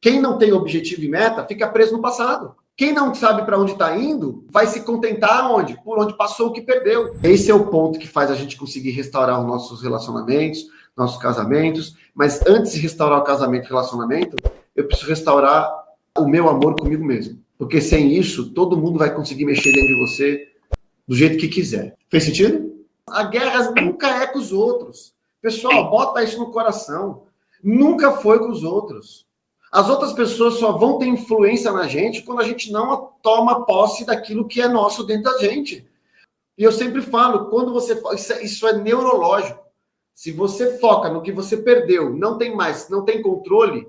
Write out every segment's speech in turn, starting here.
Quem não tem objetivo e meta fica preso no passado. Quem não sabe para onde está indo vai se contentar onde? Por onde passou o que perdeu. Esse é o ponto que faz a gente conseguir restaurar os nossos relacionamentos, nossos casamentos. Mas antes de restaurar o casamento e relacionamento, eu preciso restaurar o meu amor comigo mesmo. Porque sem isso, todo mundo vai conseguir mexer dentro de você do jeito que quiser. Fez sentido? A guerra nunca é com os outros. Pessoal, bota isso no coração. Nunca foi com os outros. As outras pessoas só vão ter influência na gente quando a gente não toma posse daquilo que é nosso dentro da gente. E eu sempre falo, quando você... Isso é neurológico. Se você foca no que você perdeu, não tem mais, não tem controle,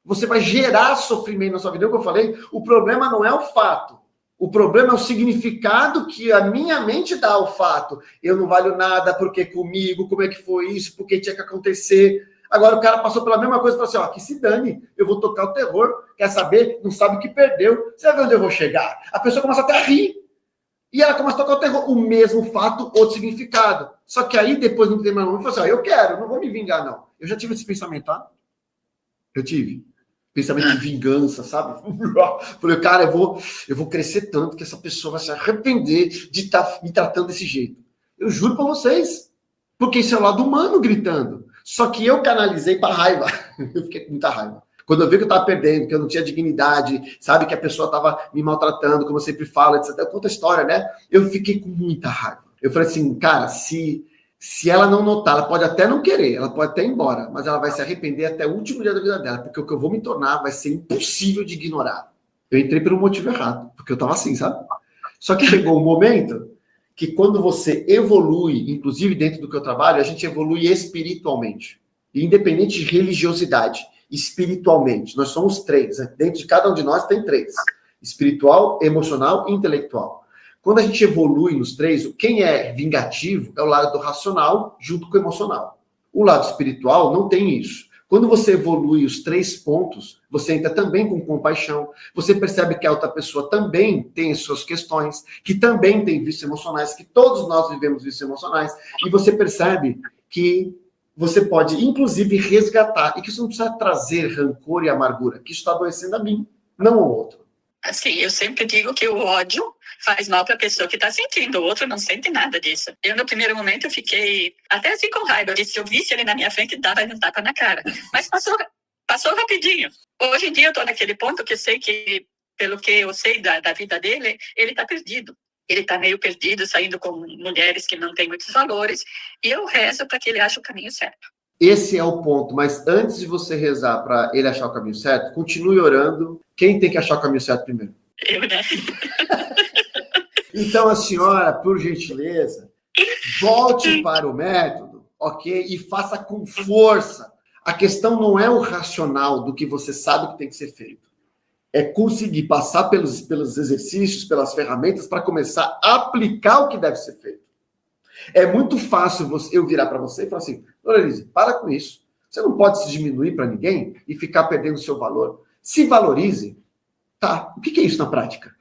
você vai gerar sofrimento na sua vida. É o que eu falei, o problema não é o fato. O problema é o significado que a minha mente dá ao fato. Eu não valho nada, porque comigo, como é que foi isso, porque tinha que acontecer... Agora o cara passou pela mesma coisa e falou assim, que se dane, eu vou tocar o terror, quer saber, não sabe o que perdeu, você vai ver onde eu vou chegar. A pessoa começa até a rir, e ela começa a tocar o terror, o mesmo fato, outro significado. Só que aí, depois, não tem mais nome, falou assim, eu quero, não vou me vingar, não. Eu já tive esse pensamento, tá? Eu tive. Pensamento de vingança, sabe? Falei, cara, eu vou crescer tanto que essa pessoa vai se arrepender de estar me tratando desse jeito. Eu juro pra vocês. Porque isso é o lado humano gritando. Só que eu canalizei para raiva. Eu fiquei com muita raiva. Quando eu vi que eu estava perdendo, que eu não tinha dignidade, sabe, que a pessoa estava me maltratando, como eu sempre falo, etc. Eu conto a história, né? Eu fiquei com muita raiva. Eu falei assim, cara, se ela não notar, ela pode até não querer, ela pode até ir embora, mas ela vai se arrepender até o último dia da vida dela, porque o que eu vou me tornar vai ser impossível de ignorar. Eu entrei pelo motivo errado, porque eu estava assim, sabe? Só que chegou um momento que quando você evolui, inclusive dentro do que eu trabalho, a gente evolui espiritualmente. Independente de religiosidade, espiritualmente. Nós somos três. Né? Dentro de cada um de nós tem três. Espiritual, emocional e intelectual. Quando a gente evolui nos três, quem é vingativo é o lado racional junto com o emocional. O lado espiritual não tem isso. Quando você evolui os 3 pontos, você entra também com compaixão, você percebe que a outra pessoa também tem as suas questões, que também tem vícios emocionais, que todos nós vivemos vícios emocionais, e você percebe que você pode, inclusive, resgatar, e que isso não precisa trazer rancor e amargura, que isso está adoecendo a mim, não ao outro. Assim, eu sempre digo que o ódio faz mal para a pessoa que está sentindo, o outro não sente nada disso. Eu, no primeiro momento, eu fiquei até assim com raiva. Eu disse, se eu visse ele na minha frente, dava um tapa na cara. Mas passou rapidinho. Hoje em dia, eu estou naquele ponto que eu sei que, pelo que eu sei da vida dele, ele está perdido. Ele está meio perdido, saindo com mulheres que não têm muitos valores. E eu rezo para que ele ache o caminho certo. Esse é o ponto, mas antes de você rezar para ele achar o caminho certo, continue orando. Quem tem que achar o caminho certo primeiro? Eu, né? Então, a senhora, por gentileza, volte para o método, ok? E faça com força. A questão não é o racional do que você sabe que tem que ser feito. É conseguir passar pelos exercícios, pelas ferramentas, para começar a aplicar o que deve ser feito. É muito fácil eu virar para você e falar assim, Dona Elise, para com isso. Você não pode se diminuir para ninguém e ficar perdendo o seu valor. Se valorize. Tá, o que é isso na prática?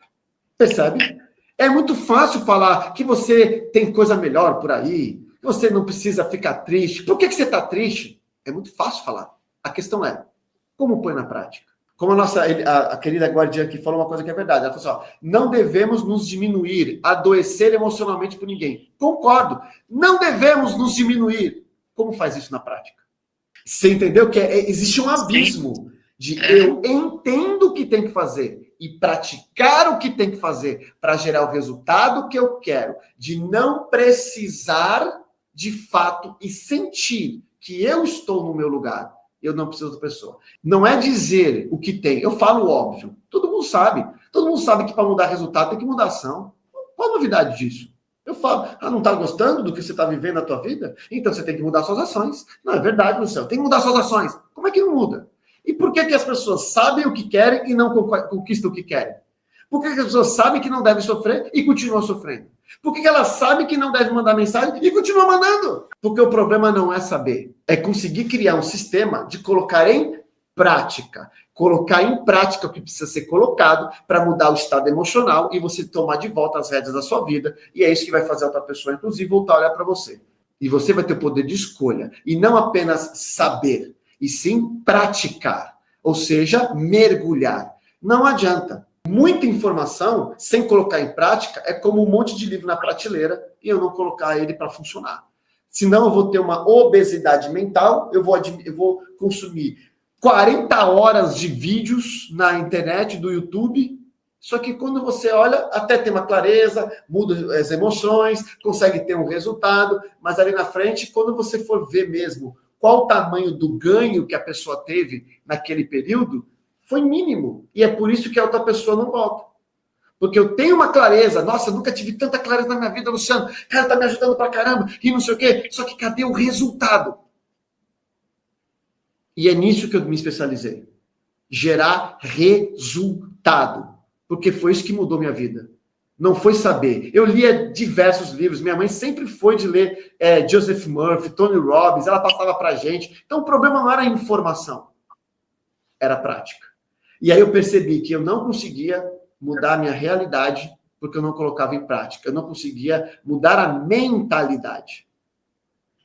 Percebe? É muito fácil falar que você tem coisa melhor por aí, que você não precisa ficar triste. Por que você está triste? É muito fácil falar. A questão é, como põe na prática? Como a querida guardiã aqui falou uma coisa que é verdade. Ela falou assim, não devemos nos diminuir, adoecer emocionalmente por ninguém. Concordo. Não devemos nos diminuir. Como faz isso na prática? Você entendeu que existe um abismo de eu entendo o que tem que fazer e praticar o que tem que fazer para gerar o resultado que eu quero, de não precisar de fato e sentir que eu estou no meu lugar. Eu não preciso da pessoa. Não é dizer o que tem. Eu falo óbvio. Todo mundo sabe. Todo mundo sabe que para mudar resultado tem que mudar ação. Qual a novidade disso? Eu falo, não está gostando do que você está vivendo na tua vida? Então você tem que mudar suas ações. Não, é verdade, Luciano. Tem que mudar suas ações. Como é que não muda? E por que as pessoas sabem o que querem e não conquistam o que querem? Por que as pessoas sabem que não devem sofrer e continuam sofrendo? Por que elas sabem que não devem mandar mensagem e continuam mandando? Porque o problema não é saber, é conseguir criar um sistema de colocar em prática. Colocar em prática o que precisa ser colocado para mudar o estado emocional e você tomar de volta as rédeas da sua vida. E é isso que vai fazer a outra pessoa, inclusive, voltar a olhar para você. E você vai ter o poder de escolha. E não apenas saber, e sim praticar. Ou seja, mergulhar. Não adianta. Muita informação, sem colocar em prática, é como um monte de livro na prateleira e eu não colocar ele para funcionar. Senão eu vou ter uma obesidade mental, eu vou consumir 40 horas de vídeos na internet, do YouTube, só que quando você olha, até tem uma clareza, muda as emoções, consegue ter um resultado, mas ali na frente, quando você for ver mesmo qual o tamanho do ganho que a pessoa teve naquele período, foi mínimo. E é por isso que a outra pessoa não volta. Porque eu tenho uma clareza, nossa, eu nunca tive tanta clareza na minha vida, Luciano, cara, tá me ajudando pra caramba, e não sei o quê, só que cadê o resultado? E é nisso que eu me especializei. Gerar resultado. Porque foi isso que mudou minha vida. Não foi saber. Eu lia diversos livros. Minha mãe sempre foi de ler Joseph Murphy, Tony Robbins. Ela passava pra gente. Então o problema não era a informação. Era a prática. E aí eu percebi que eu não conseguia mudar a minha realidade porque eu não colocava em prática. Eu não conseguia mudar a mentalidade.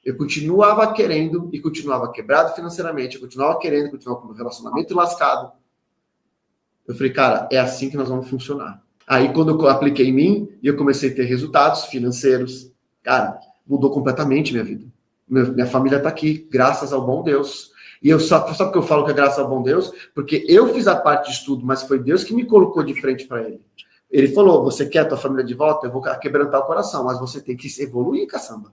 Eu continuava querendo e continuava quebrado financeiramente. Eu continuava querendo, continuava com o relacionamento lascado. Eu falei, cara, é assim que nós vamos funcionar. Aí, quando eu apliquei em mim, e eu comecei a ter resultados financeiros, cara, mudou completamente minha vida. Minha família está aqui, graças ao bom Deus. E eu só porque eu falo que é graças ao bom Deus, porque eu fiz a parte de estudo, mas foi Deus que me colocou de frente para ele. Ele falou, você quer a tua família de volta? Eu vou quebrantar o coração, mas você tem que evoluir, caçamba.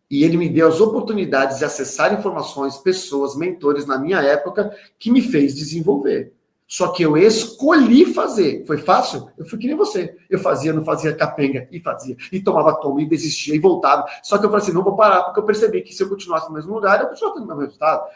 E ele me deu as oportunidades de acessar informações, pessoas, mentores na minha época, que me fez desenvolver. Só que eu escolhi fazer. Foi fácil? Eu fui que nem você. Eu fazia, não fazia capenga, e fazia. E tomava tombo, e desistia, e voltava. Só que eu falei assim, não vou parar, porque eu percebi que se eu continuasse no mesmo lugar, eu continuava tendo o mesmo resultado.